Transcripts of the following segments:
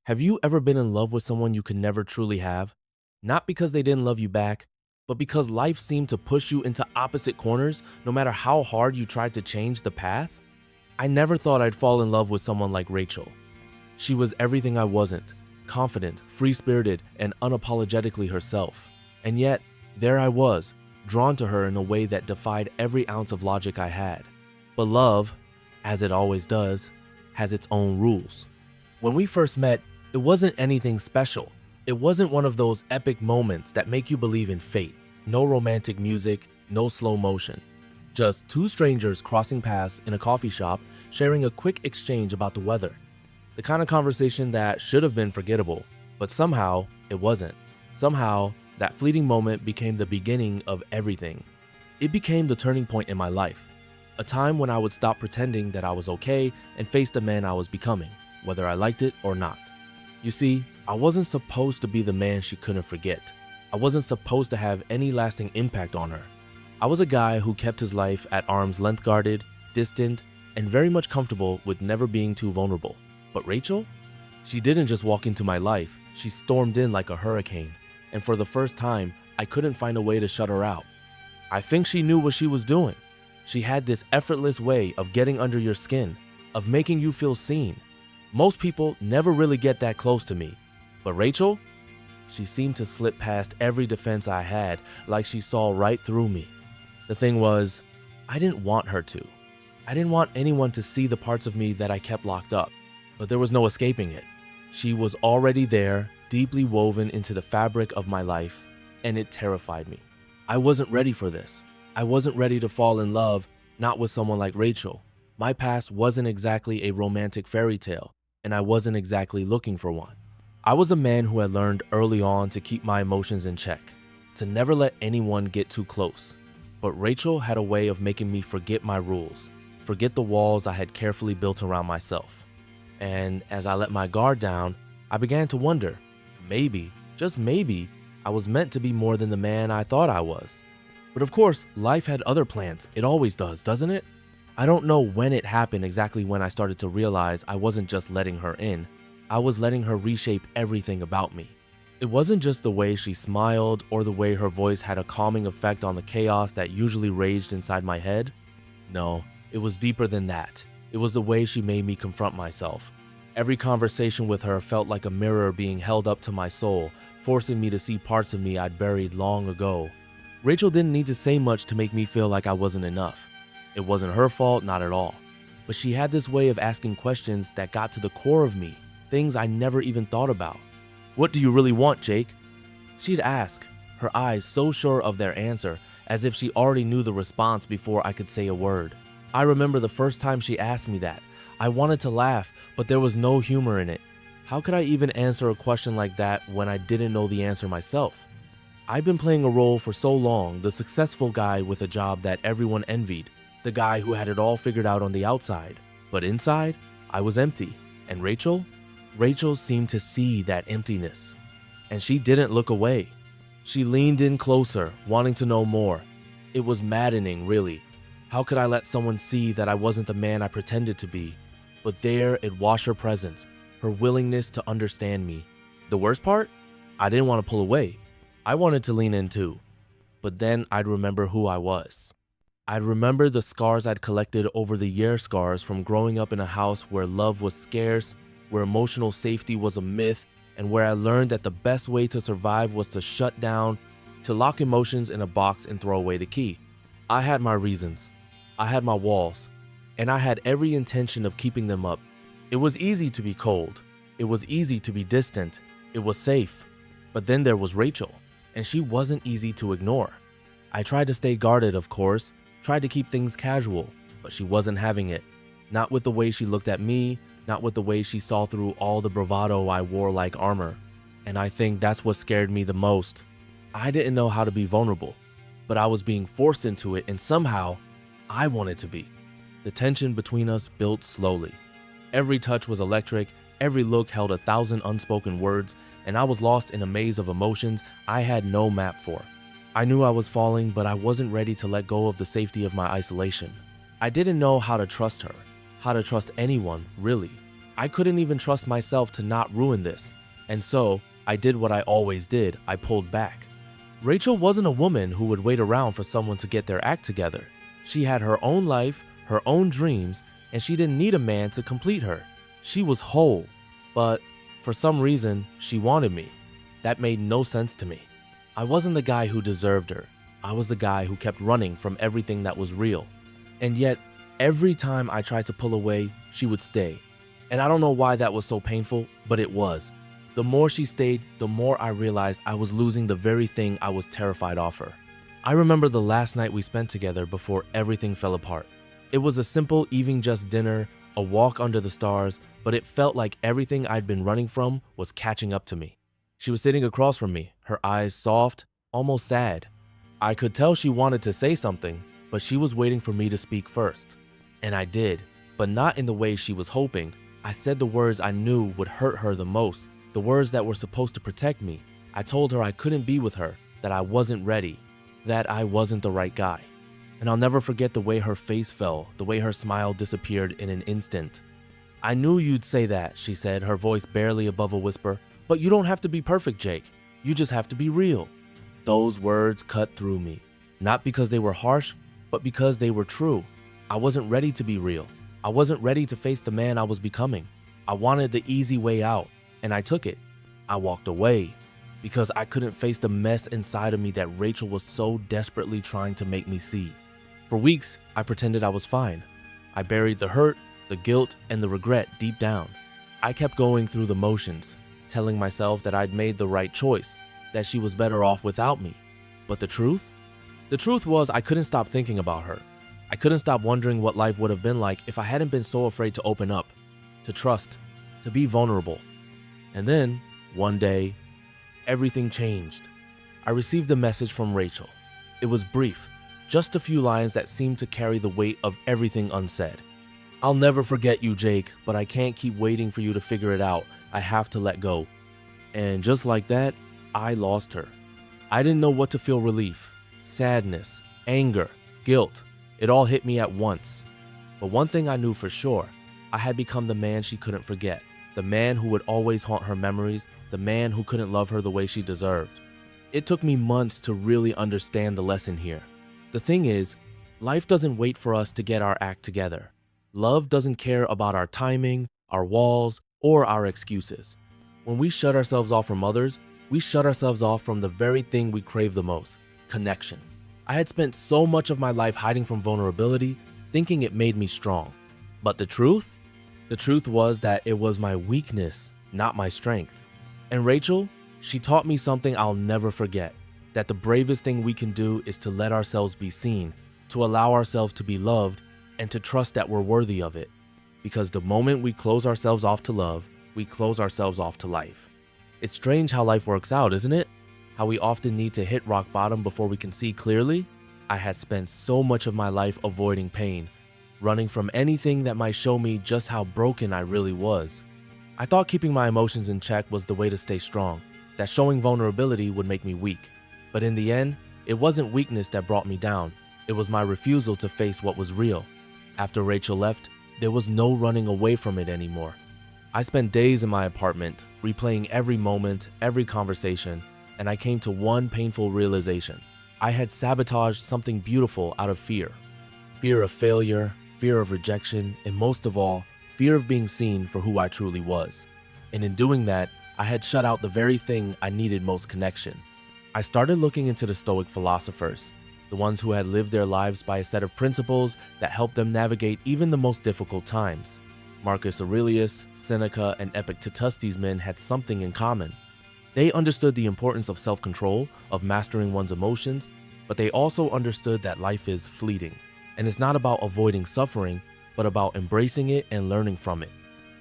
Have you ever been in love with someone you could never truly have? Not because they didn't love you back, but because life seemed to push you into opposite corners no matter how hard you tried to change the path? I never thought I'd fall in love with someone like Rachel. She was everything I wasn't, confident, free-spirited, and unapologetically herself. And yet, there I was, drawn to her in a way that defied every ounce of logic I had. But love, as it always does, has its own rules. When we first met, it wasn't anything special. It wasn't one of those epic moments that make you believe in fate. No romantic music, no slow motion. Just two strangers crossing paths in a coffee shop, sharing a quick exchange about the weather. The kind of conversation that should have been forgettable, but somehow it wasn't. Somehow, that fleeting moment became the beginning of everything. It became the turning point in my life. A time when I would stop pretending that I was okay and face the man I was becoming, whether I liked it or not. You see, I wasn't supposed to be the man she couldn't forget. I wasn't supposed to have any lasting impact on her. I was a guy who kept his life at arm's length, guarded, distant, and very much comfortable with never being too vulnerable. But Rachel? She didn't just walk into my life, she stormed in like a hurricane. And for the first time, I couldn't find a way to shut her out. I think she knew what she was doing. She had this effortless way of getting under your skin, of making you feel seen. Most people never really get that close to me. But Rachel? She seemed to slip past every defense I had, like she saw right through me. The thing was, I didn't want her to. I didn't want anyone to see the parts of me that I kept locked up. But there was no escaping it. She was already there, deeply woven into the fabric of my life, and it terrified me. I wasn't ready for this. I wasn't ready to fall in love, not with someone like Rachel. My past wasn't exactly a romantic fairy tale, and I wasn't exactly looking for one. I was a man who had learned early on to keep my emotions in check, to never let anyone get too close. But Rachel had a way of making me forget my rules, forget the walls I had carefully built around myself. And as I let my guard down, I began to wonder, maybe, just maybe, I was meant to be more than the man I thought I was. But of course, life had other plans. It always does, doesn't it? I don't know when it happened exactly when I started to realize I wasn't just letting her in. I was letting her reshape everything about me. It wasn't just the way she smiled or the way her voice had a calming effect on the chaos that usually raged inside my head. No, it was deeper than that. It was the way she made me confront myself. Every conversation with her felt like a mirror being held up to my soul, forcing me to see parts of me I'd buried long ago. Rachel didn't need to say much to make me feel like I wasn't enough. It wasn't her fault, not at all. But she had this way of asking questions that got to the core of me, things I never even thought about. "What do you really want, Jake?" She'd ask, her eyes so sure of their answer, as if she already knew the response before I could say a word. I remember the first time she asked me that. I wanted to laugh, but there was no humor in it. How could I even answer a question like that when I didn't know the answer myself? I'd been playing a role for so long, the successful guy with a job that everyone envied, the guy who had it all figured out on the outside. But inside, I was empty. And Rachel? Rachel seemed to see that emptiness. And she didn't look away. She leaned in closer, wanting to know more. It was maddening, really. How could I let someone see that I wasn't the man I pretended to be? But there it was, her presence, her willingness to understand me. The worst part? I didn't want to pull away. I wanted to lean in too. But then I'd remember who I was. I'd remember the scars I'd collected over the years, scars from growing up in a house where love was scarce, where emotional safety was a myth, and where I learned that the best way to survive was to shut down, to lock emotions in a box and throw away the key. I had my reasons. I had my walls. And I had every intention of keeping them up. It was easy to be cold. It was easy to be distant. It was safe. But then there was Rachel, and she wasn't easy to ignore. I tried to stay guarded, of course, tried to keep things casual, but she wasn't having it. Not with the way she looked at me, not with the way she saw through all the bravado I wore like armor. And I think that's what scared me the most. I didn't know how to be vulnerable, but I was being forced into it, and somehow, I wanted to be. The tension between us built slowly. Every touch was electric, every look held 1,000 unspoken words, and I was lost in a maze of emotions I had no map for. I knew I was falling, but I wasn't ready to let go of the safety of my isolation. I didn't know how to trust her, how to trust anyone, really. I couldn't even trust myself to not ruin this, and so I did what I always did. I pulled back. Rachel wasn't a woman who would wait around for someone to get their act together. She had her own life, her own dreams, and she didn't need a man to complete her. She was whole, but for some reason, she wanted me. That made no sense to me. I wasn't the guy who deserved her. I was the guy who kept running from everything that was real. And yet, every time I tried to pull away, she would stay. And I don't know why that was so painful, but it was. The more she stayed, the more I realized I was losing the very thing I was terrified of her. I remember the last night we spent together before everything fell apart. It was a simple evening just dinner, a walk under the stars, but it felt like everything I'd been running from was catching up to me. She was sitting across from me, her eyes soft, almost sad. I could tell she wanted to say something, but she was waiting for me to speak first. And I did, but not in the way she was hoping. I said the words I knew would hurt her the most, the words that were supposed to protect me. I told her I couldn't be with her, that I wasn't ready, that I wasn't the right guy. And I'll never forget the way her face fell, the way her smile disappeared in an instant. "I knew you'd say that," she said, her voice barely above a whisper. "But you don't have to be perfect, Jake. You just have to be real." Those words cut through me, not because they were harsh, but because they were true. I wasn't ready to be real. I wasn't ready to face the man I was becoming. I wanted the easy way out, and I took it. I walked away because I couldn't face the mess inside of me that Rachel was so desperately trying to make me see. For weeks, I pretended I was fine. I buried the hurt, the guilt, and the regret deep down. I kept going through the motions, telling myself that I'd made the right choice, that she was better off without me. But the truth? The truth was I couldn't stop thinking about her. I couldn't stop wondering what life would have been like if I hadn't been so afraid to open up, to trust, to be vulnerable. And then, one day, everything changed. I received a message from Rachel. It was brief, just a few lines that seemed to carry the weight of everything unsaid. "I'll never forget you, Jake, but I can't keep waiting for you to figure it out. I have to let go." And just like that, I lost her. I didn't know what to feel: relief, sadness, anger, guilt. It all hit me at once. But one thing I knew for sure, I had become the man she couldn't forget, the man who would always haunt her memories, the man who couldn't love her the way she deserved. It took me months to really understand the lesson here. The thing is, life doesn't wait for us to get our act together. Love doesn't care about our timing, our walls, or our excuses. When we shut ourselves off from others, we shut ourselves off from the very thing we crave the most: connection. I had spent so much of my life hiding from vulnerability, thinking it made me strong. But the truth? The truth was that it was my weakness, not my strength. And Rachel, she taught me something I'll never forget: that the bravest thing we can do is to let ourselves be seen, to allow ourselves to be loved, and to trust that we're worthy of it. Because the moment we close ourselves off to love, we close ourselves off to life. It's strange how life works out, isn't it? How we often need to hit rock bottom before we can see clearly. I had spent so much of my life avoiding pain, running from anything that might show me just how broken I really was. I thought keeping my emotions in check was the way to stay strong, that showing vulnerability would make me weak. But in the end, it wasn't weakness that brought me down. It was my refusal to face what was real. After Rachel left, there was no running away from it anymore. I spent days in my apartment, replaying every moment, every conversation, and I came to one painful realization. I had sabotaged something beautiful out of fear. Fear of failure, fear of rejection, and most of all, fear of being seen for who I truly was. And in doing that, I had shut out the very thing I needed most: connection. I started looking into the Stoic philosophers, the ones who had lived their lives by a set of principles that helped them navigate even the most difficult times. Marcus Aurelius, Seneca, and Epictetus, these men had something in common. They understood the importance of self-control, of mastering one's emotions, but they also understood that life is fleeting, and it's not about avoiding suffering, but about embracing it and learning from it.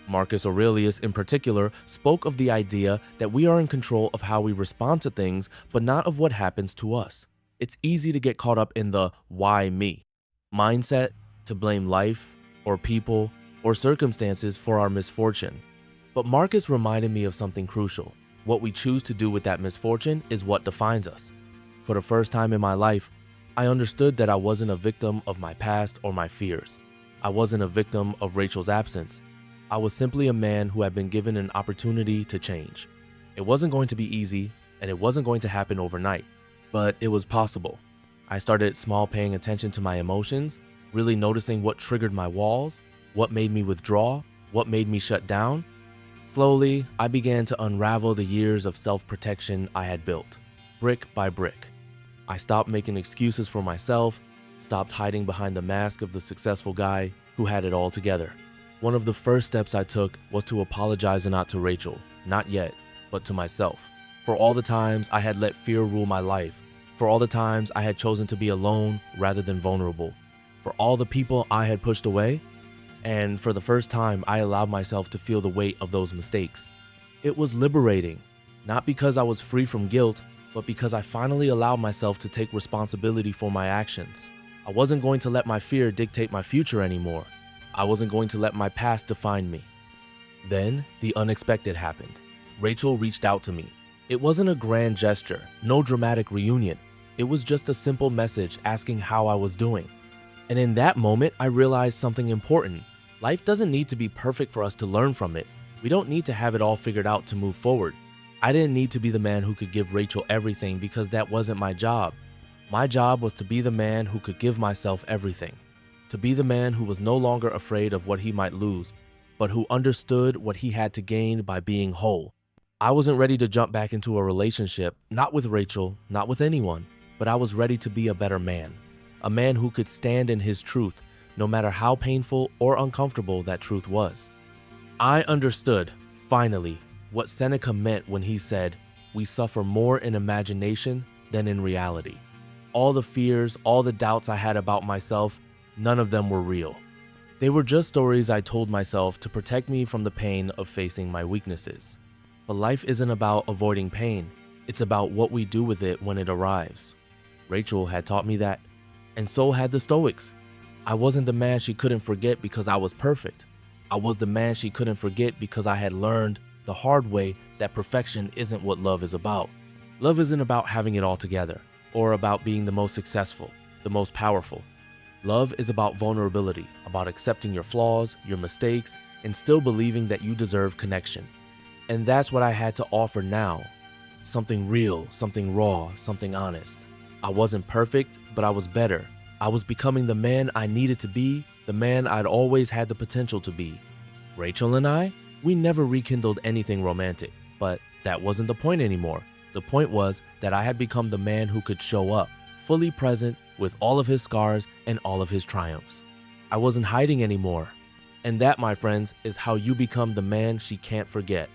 Marcus Aurelius, in particular, spoke of the idea that we are in control of how we respond to things, but not of what happens to us. It's easy to get caught up in the "why me" mindset, to blame life, or people, or circumstances for our misfortune. But Marcus reminded me of something crucial. What we choose to do with that misfortune is what defines us. For the first time in my life, I understood that I wasn't a victim of my past or my fears. I wasn't a victim of Rachel's absence. I was simply a man who had been given an opportunity to change. It wasn't going to be easy, and it wasn't going to happen overnight, but it was possible. I started small, paying attention to my emotions, really noticing what triggered my walls, what made me withdraw, what made me shut down. Slowly, I began to unravel the years of self-protection I had built, brick by brick. I stopped making excuses for myself, stopped hiding behind the mask of the successful guy who had it all together. One of the first steps I took was to apologize, and not to Rachel, not yet, but to myself, for all the times I had let fear rule my life, for all the times I had chosen to be alone rather than vulnerable, for all the people I had pushed away, and for the first time I allowed myself to feel the weight of those mistakes. It was liberating, not because I was free from guilt, but because I finally allowed myself to take responsibility for my actions. I wasn't going to let my fear dictate my future anymore. I wasn't going to let my past define me. Then, the unexpected happened. Rachel reached out to me. It wasn't a grand gesture, no dramatic reunion. It was just a simple message asking how I was doing. And in that moment, I realized something important. Life doesn't need to be perfect for us to learn from it. We don't need to have it all figured out to move forward. I didn't need to be the man who could give Rachel everything, because that wasn't my job. My job was to be the man who could give myself everything. To be the man who was no longer afraid of what he might lose, but who understood what he had to gain by being whole. I wasn't ready to jump back into a relationship, not with Rachel, not with anyone, but I was ready to be a better man. A man who could stand in his truth, no matter how painful or uncomfortable that truth was. I understood, finally, what Seneca meant when he said, "We suffer more in imagination than in reality." All the fears, all the doubts I had about myself, none of them were real. They were just stories I told myself to protect me from the pain of facing my weaknesses. But life isn't about avoiding pain, it's about what we do with it when it arrives. Rachel had taught me that, and so had the Stoics. I wasn't the man she couldn't forget because I was perfect. I was the man she couldn't forget because I had learned the hard way that perfection isn't what love is about. Love isn't about having it all together, or about being the most successful, the most powerful. Love is about vulnerability, about accepting your flaws, your mistakes, and still believing that you deserve connection. And that's what I had to offer now. Something real, something raw, something honest. I wasn't perfect, but I was better. I was becoming the man I needed to be, the man I'd always had the potential to be. Rachel and I, we never rekindled anything romantic, but that wasn't the point anymore. The point was that I had become the man who could show up, fully present, with all of his scars and all of his triumphs. I wasn't hiding anymore. And that, my friends, is how you become the man she can't forget.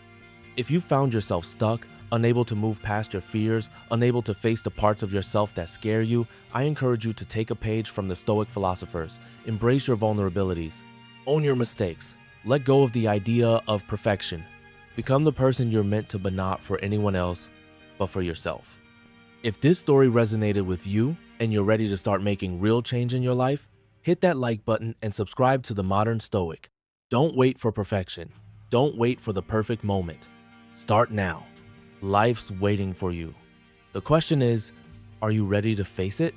If you found yourself stuck, unable to move past your fears, unable to face the parts of yourself that scare you, I encourage you to take a page from the Stoic philosophers. Embrace your vulnerabilities. Own your mistakes. Let go of the idea of perfection. Become the person you're meant to be, not for anyone else, but for yourself. If this story resonated with you and you're ready to start making real change in your life, hit that like button and subscribe to The Modern Stoic. Don't wait for perfection. Don't wait for the perfect moment. Start now. Life's waiting for you. The question is, are you ready to face it?